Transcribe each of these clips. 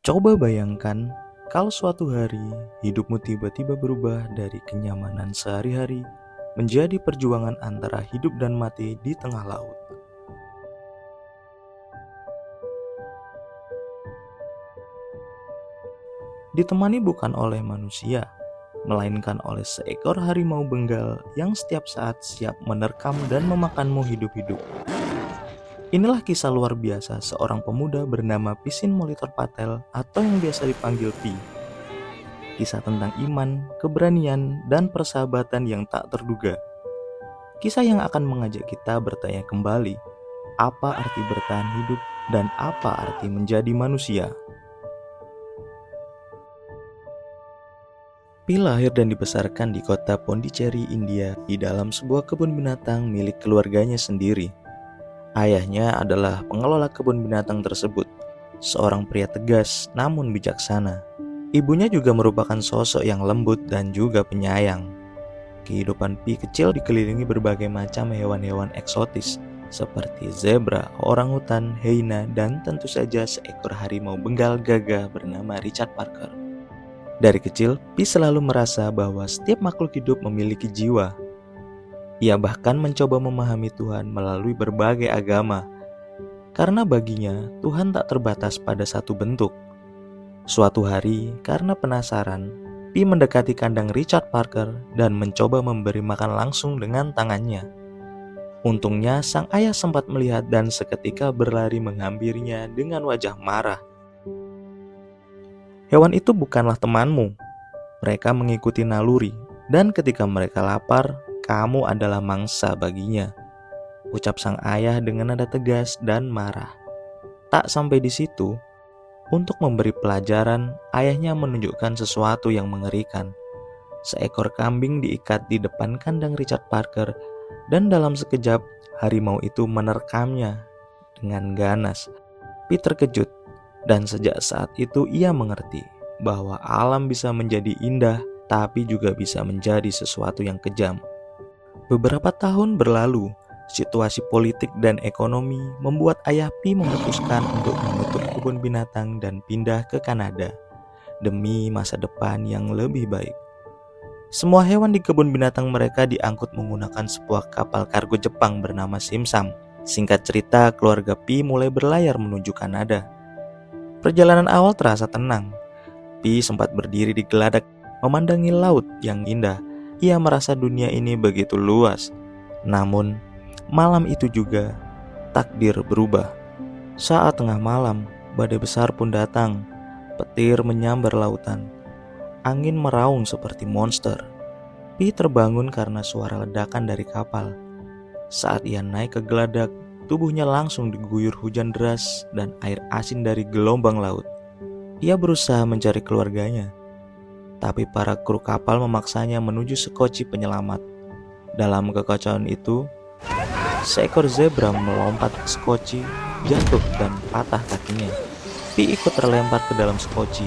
Coba bayangkan kalau suatu hari hidupmu tiba-tiba berubah dari kenyamanan sehari-hari menjadi perjuangan antara hidup dan mati di tengah laut. Ditemani bukan oleh manusia, melainkan oleh seekor harimau Bengal yang setiap saat siap menerkam dan memakanmu hidup-hidup. Inilah kisah luar biasa seorang pemuda bernama Pisin Molitor Patel atau yang biasa dipanggil Pi. Kisah tentang iman, keberanian, dan persahabatan yang tak terduga. Kisah yang akan mengajak kita bertanya kembali, apa arti bertahan hidup dan apa arti menjadi manusia. Pi lahir dan dibesarkan di kota Pondicherry, India, di dalam sebuah kebun binatang milik keluarganya sendiri. Ayahnya adalah pengelola kebun binatang tersebut, seorang pria tegas namun bijaksana. Ibunya juga merupakan sosok yang lembut dan juga penyayang. Kehidupan Pi kecil dikelilingi berbagai macam hewan-hewan eksotis seperti zebra, orangutan, hyena, dan tentu saja seekor harimau Bengal gagah bernama Richard Parker. Dari kecil, Pi selalu merasa bahwa setiap makhluk hidup memiliki jiwa. Ia bahkan mencoba memahami Tuhan melalui berbagai agama, karena baginya Tuhan tak terbatas pada satu bentuk. Suatu hari, karena penasaran, Pi mendekati kandang Richard Parker dan mencoba memberi makan langsung dengan tangannya. Untungnya sang ayah sempat melihat dan seketika berlari menghampirinya dengan wajah marah. Hewan itu bukanlah temanmu. Mereka mengikuti naluri, dan ketika mereka lapar, kamu adalah mangsa baginya. Ucap sang ayah dengan nada tegas dan marah. Tak sampai di situ, untuk memberi pelajaran, ayahnya menunjukkan sesuatu yang mengerikan. Seekor kambing diikat di depan kandang Richard Parker, dan dalam sekejap, harimau itu menerkamnya dengan ganas. Pi terkejut, dan sejak saat itu ia mengerti bahwa alam bisa menjadi indah, tapi juga bisa menjadi sesuatu yang kejam. Beberapa tahun berlalu, situasi politik dan ekonomi membuat ayah Pi memutuskan untuk menutup kebun binatang dan pindah ke Kanada demi masa depan yang lebih baik. Semua hewan di kebun binatang mereka diangkut menggunakan sebuah kapal kargo Jepang bernama Simsam. Singkat cerita, keluarga Pi mulai berlayar menuju Kanada. Perjalanan awal terasa tenang. Pi sempat berdiri di geladak, memandangi laut yang indah. Ia merasa dunia ini begitu luas. Namun, malam itu juga takdir berubah. Saat tengah malam, badai besar pun datang. Petir menyambar lautan. Angin meraung seperti monster. Pi terbangun karena suara ledakan dari kapal. Saat ia naik ke geladak, tubuhnya langsung diguyur hujan deras dan air asin dari gelombang laut. Ia berusaha mencari keluarganya, tapi para kru kapal memaksanya menuju sekoci penyelamat. Dalam kekacauan itu, seekor zebra melompat ke sekoci, jatuh dan patah kakinya. Pi ikut terlempar ke dalam sekoci,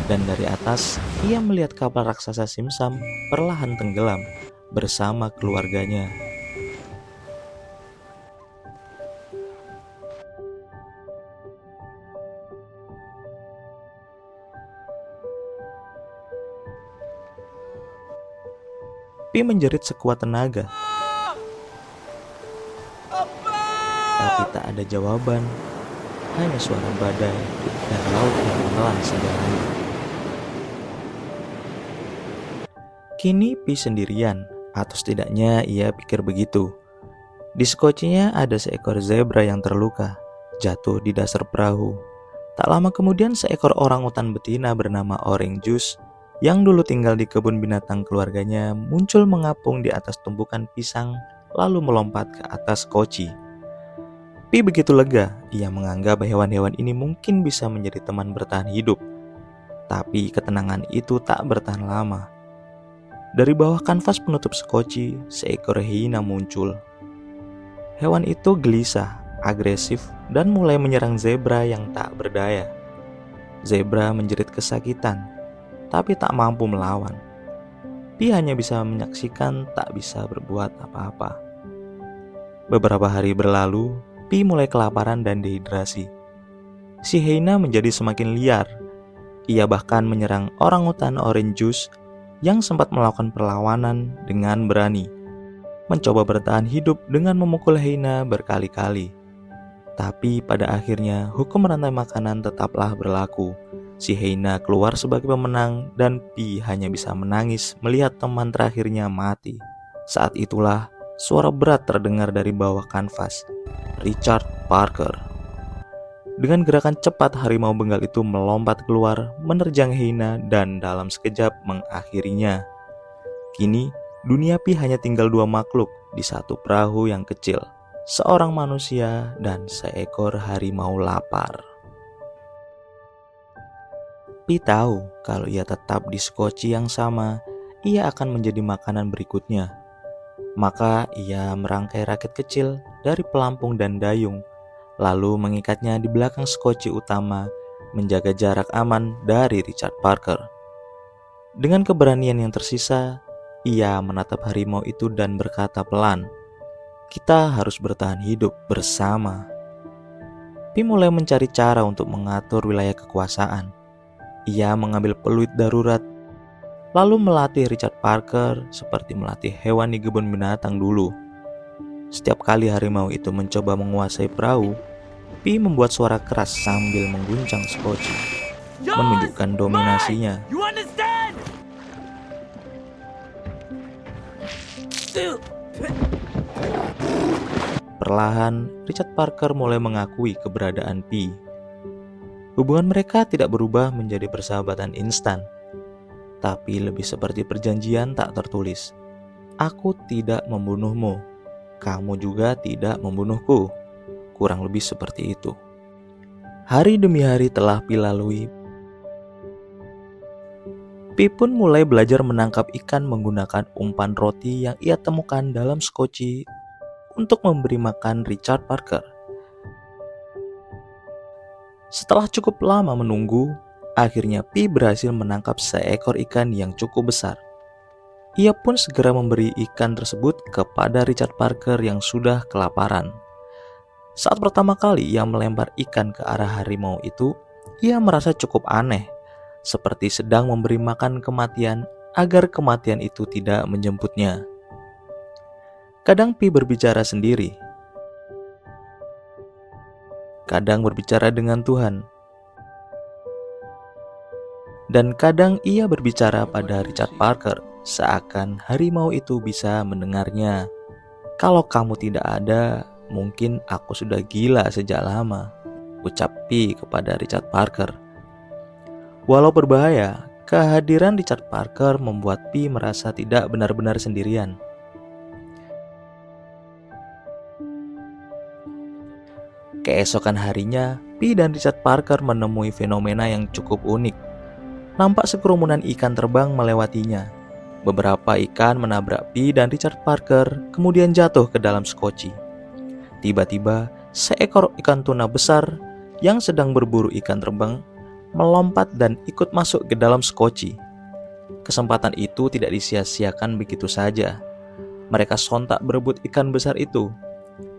dan dari atas ia melihat kapal raksasa Simsam perlahan tenggelam bersama keluarganya. Pi menjerit sekuat tenaga, tapi tak ada jawaban. Hanya suara badai dan laut yang menelan segalanya. Kini Pi sendirian, atau setidaknya ia pikir begitu. Di sekocinya ada seekor zebra yang terluka, jatuh di dasar perahu. Tak lama kemudian seekor orangutan betina bernama Orange Juice yang dulu tinggal di kebun binatang keluarganya muncul mengapung di atas tumpukan pisang lalu melompat ke atas koci. Pi begitu lega, ia menganggap hewan-hewan ini mungkin bisa menjadi teman bertahan hidup. Tapi ketenangan itu tak bertahan lama. Dari bawah kanvas penutup sekoci, seekor hyena muncul. Hewan itu gelisah, agresif, dan mulai menyerang zebra yang tak berdaya. Zebra menjerit kesakitan, tapi tak mampu melawan. Pi hanya bisa menyaksikan, tak bisa berbuat apa-apa. Beberapa hari berlalu, Pi mulai kelaparan dan dehidrasi. Si hyena menjadi semakin liar. Ia bahkan menyerang orangutan orange juice yang sempat melakukan perlawanan dengan berani, mencoba bertahan hidup dengan memukul hyena berkali-kali. Tapi pada akhirnya hukum rantai makanan tetaplah berlaku. Si hyena keluar sebagai pemenang dan Pi hanya bisa menangis melihat teman terakhirnya mati. Saat itulah suara berat terdengar dari bawah kanvas. Richard Parker. Dengan gerakan cepat, harimau Bengal itu melompat keluar, menerjang hyena dan dalam sekejap mengakhirinya. Kini, dunia Pi hanya tinggal dua makhluk di satu perahu yang kecil. Seorang manusia dan seekor harimau lapar. Pi tahu kalau ia tetap di skoci yang sama, ia akan menjadi makanan berikutnya. Maka ia merangkai rakit kecil dari pelampung dan dayung, lalu mengikatnya di belakang skoci utama, menjaga jarak aman dari Richard Parker. Dengan keberanian yang tersisa, ia menatap harimau itu dan berkata pelan, "Kita harus bertahan hidup bersama." Pi mulai mencari cara untuk mengatur wilayah kekuasaan. Ia mengambil peluit darurat, lalu melatih Richard Parker seperti melatih hewan di kebun binatang dulu. Setiap kali harimau itu mencoba menguasai perahu, Pi membuat suara keras sambil mengguncang skoci, menunjukkan dominasinya. Perlahan, Richard Parker mulai mengakui keberadaan Pi. Hubungan mereka tidak berubah menjadi persahabatan instan, tapi lebih seperti perjanjian tak tertulis. Aku tidak membunuhmu, kamu juga tidak membunuhku. Kurang lebih seperti itu. Hari demi hari telah Pi lalui. Pi pun mulai belajar menangkap ikan menggunakan umpan roti yang ia temukan dalam skoci untuk memberi makan Richard Parker. Setelah cukup lama menunggu, akhirnya Pi berhasil menangkap seekor ikan yang cukup besar. Ia pun segera memberi ikan tersebut kepada Richard Parker yang sudah kelaparan. Saat pertama kali ia melempar ikan ke arah harimau itu, ia merasa cukup aneh, seperti sedang memberi makan kematian agar kematian itu tidak menjemputnya. Kadang Pi berbicara sendiri, kadang berbicara dengan Tuhan, dan kadang ia berbicara pada Richard Parker, seakan harimau itu bisa mendengarnya. "Kalau kamu tidak ada, mungkin aku sudah gila sejak lama," ucap Pi kepada Richard Parker. Walau berbahaya, kehadiran Richard Parker membuat Pi merasa tidak benar-benar sendirian. Keesokan harinya, Pi dan Richard Parker menemui fenomena yang cukup unik. Nampak sekerumunan ikan terbang melewatinya. Beberapa ikan menabrak Pi dan Richard Parker, kemudian jatuh ke dalam skoci. Tiba-tiba, seekor ikan tuna besar yang sedang berburu ikan terbang melompat dan ikut masuk ke dalam skoci. Kesempatan itu tidak disia-siakan begitu saja. Mereka sontak berebut ikan besar itu.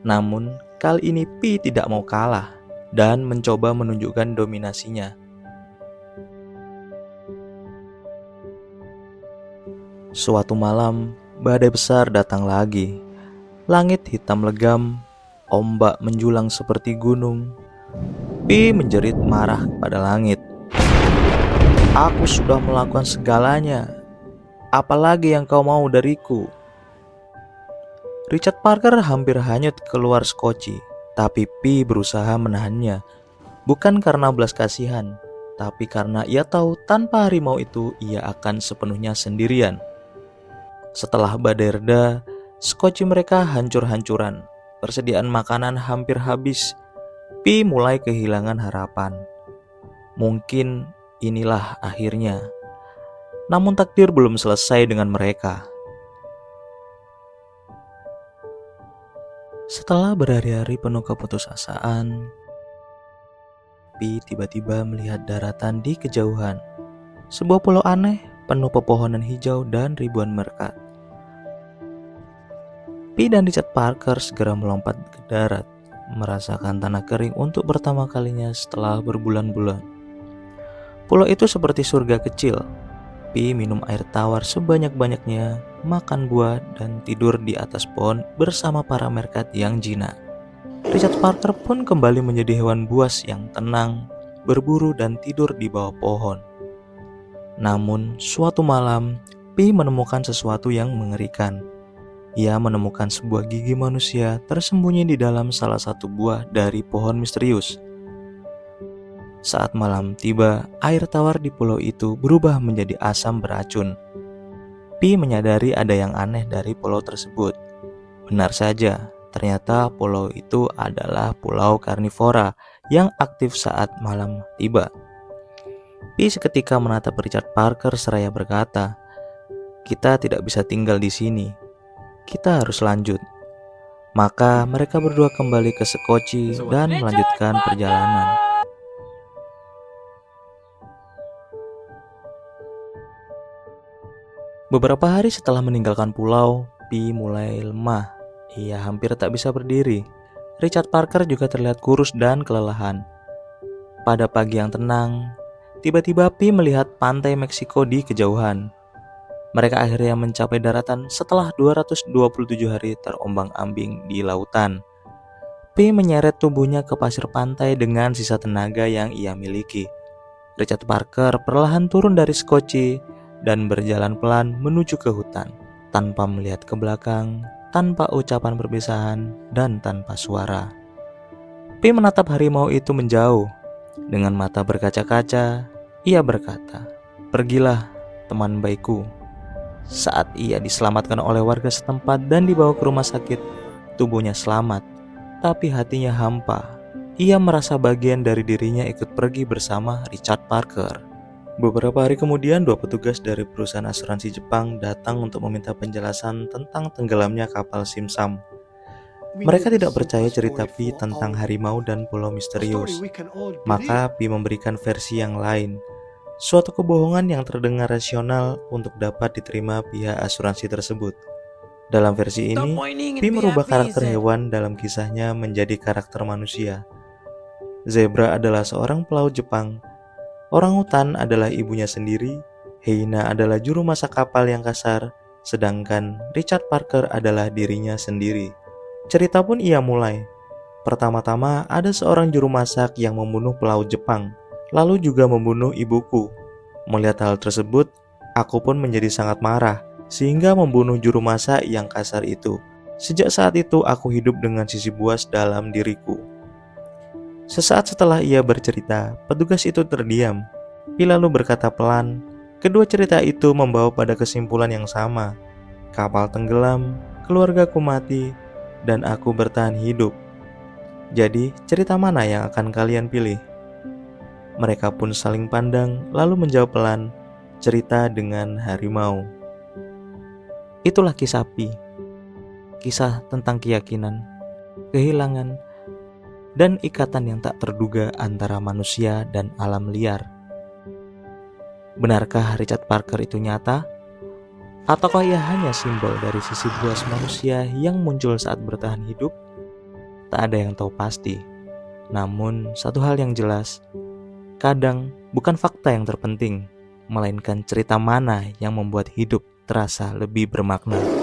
Namun, kali ini Pi tidak mau kalah dan mencoba menunjukkan dominasinya. Suatu malam, badai besar datang lagi. Langit hitam legam, ombak menjulang seperti gunung. Pi menjerit marah pada langit. "Aku sudah melakukan segalanya. Apalagi yang kau mau dariku?" Richard Parker hampir hanyut keluar skoci, tapi Pi berusaha menahannya. Bukan karena belas kasihan, tapi karena ia tahu tanpa harimau itu ia akan sepenuhnya sendirian. Setelah badai reda, skoci mereka hancur-hancuran. Persediaan makanan hampir habis. Pi mulai kehilangan harapan. Mungkin inilah akhirnya. Namun takdir belum selesai dengan mereka. Setelah berhari-hari penuh keputusasaan, Pi tiba-tiba melihat daratan di kejauhan. Sebuah pulau aneh, penuh pepohonan hijau dan ribuan meerkat. Pi dan Richard Parker segera melompat ke darat, merasakan tanah kering untuk pertama kalinya setelah berbulan-bulan. Pulau itu seperti surga kecil. Pi minum air tawar sebanyak-banyaknya, makan buah, dan tidur di atas pohon bersama para merkat yang jinak. Richard Parker pun kembali menjadi hewan buas yang tenang, berburu dan tidur di bawah pohon. Namun, suatu malam, Pi menemukan sesuatu yang mengerikan. Ia menemukan sebuah gigi manusia tersembunyi di dalam salah satu buah dari pohon misterius. Saat malam tiba, air tawar di pulau itu berubah menjadi asam beracun. Pi menyadari ada yang aneh dari pulau tersebut. Benar saja, ternyata pulau itu adalah pulau karnivora yang aktif saat malam tiba. Pi seketika menatap Richard Parker seraya berkata, "Kita tidak bisa tinggal di sini. Kita harus lanjut." Maka mereka berdua kembali ke Sekoci dan melanjutkan perjalanan. Beberapa hari setelah meninggalkan pulau, Pi mulai lemah. Ia hampir tak bisa berdiri. Richard Parker juga terlihat kurus dan kelelahan. Pada pagi yang tenang, tiba-tiba Pi melihat pantai Meksiko di kejauhan. Mereka akhirnya mencapai daratan setelah 227 hari terombang-ambing di lautan. Pi menyeret tubuhnya ke pasir pantai dengan sisa tenaga yang ia miliki. Richard Parker perlahan turun dari Sekoci dan berjalan pelan menuju ke hutan, tanpa melihat ke belakang, tanpa ucapan perpisahan, dan tanpa suara. Pi menatap harimau itu menjauh. Dengan mata berkaca-kaca, ia berkata, "Pergilah, teman baikku." Saat ia diselamatkan oleh warga setempat dan dibawa ke rumah sakit, tubuhnya selamat, tapi hatinya hampa. Ia merasa bagian dari dirinya ikut pergi bersama Richard Parker. Beberapa hari kemudian, dua petugas dari perusahaan asuransi Jepang datang untuk meminta penjelasan tentang tenggelamnya kapal Simsam. Mereka tidak percaya cerita Pi tentang harimau dan pulau misterius. Maka Pi memberikan versi yang lain, suatu kebohongan yang terdengar rasional untuk dapat diterima pihak asuransi tersebut. Dalam versi ini, Pi merubah karakter hewan dalam kisahnya menjadi karakter manusia. Zebra adalah seorang pelaut Jepang. Orangutan adalah ibunya sendiri, Hyena adalah juru masak kapal yang kasar, sedangkan Richard Parker adalah dirinya sendiri. Cerita pun ia mulai. Pertama-tama ada seorang juru masak yang membunuh pelaut Jepang, lalu juga membunuh ibuku. Melihat hal tersebut, aku pun menjadi sangat marah, sehingga membunuh juru masak yang kasar itu. Sejak saat itu aku hidup dengan sisi buas dalam diriku. Sesaat setelah ia bercerita, petugas itu terdiam. Pi lalu berkata pelan, kedua cerita itu membawa pada kesimpulan yang sama. Kapal tenggelam, keluargaku mati, dan aku bertahan hidup. Jadi, cerita mana yang akan kalian pilih? Mereka pun saling pandang, lalu menjawab pelan, cerita dengan harimau. Itulah kisah Pi. Kisah tentang keyakinan, kehilangan, dan ikatan yang tak terduga antara manusia dan alam liar. Benarkah Richard Parker itu nyata? Ataukah ia hanya simbol dari sisi buas manusia yang muncul saat bertahan hidup? Tak ada yang tahu pasti. Namun, satu hal yang jelas, kadang bukan fakta yang terpenting, melainkan cerita mana yang membuat hidup terasa lebih bermakna.